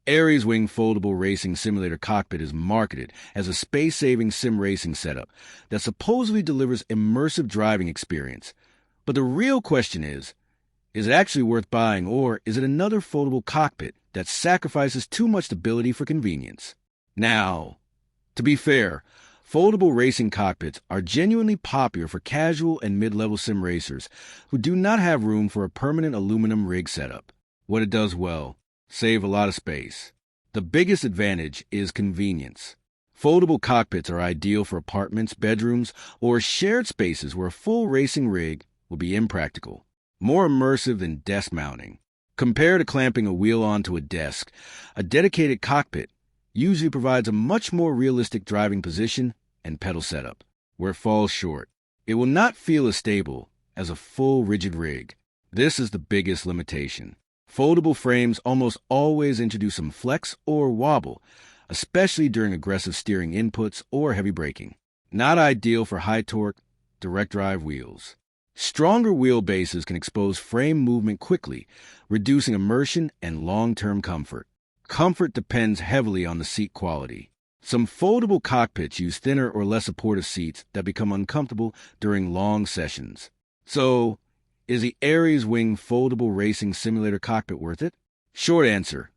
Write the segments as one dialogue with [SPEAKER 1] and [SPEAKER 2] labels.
[SPEAKER 1] Aries Wing Foldable Racing Simulator Cockpit is marketed as a space-saving sim racing setup that supposedly delivers immersive driving experience. But the real question is it actually worth buying, or is it another foldable cockpit that sacrifices too much stability for convenience? Now, to be fair, foldable racing cockpits are genuinely popular for casual and mid-level sim racers who do not have room for a permanent aluminum rig setup. What it does well: save a lot of space. The biggest advantage is convenience. Foldable cockpits are ideal for apartments, bedrooms, or shared spaces where a full racing rig will be impractical. More immersive than desk mounting. Compared to clamping a wheel onto a desk, a dedicated cockpit usually provides a much more realistic driving position and pedal setup. Where it falls short, it will not feel as stable as a full rigid rig. This is the biggest limitation. Foldable frames almost always introduce some flex or wobble, especially during aggressive steering inputs or heavy braking. Not ideal for high-torque, direct-drive wheels. Stronger wheelbases can expose frame movement quickly, reducing immersion and long-term comfort. Comfort depends heavily on the seat quality. Some foldable cockpits use thinner or less supportive seats that become uncomfortable during long sessions. So, is the Aries Wing Foldable Racing Simulator Cockpit worth it? Short answer: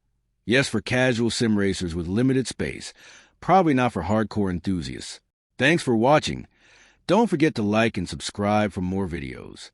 [SPEAKER 1] yes, for casual sim racers with limited space. Probably not for hardcore enthusiasts. Thanks for watching. Don't forget to like and subscribe for more videos.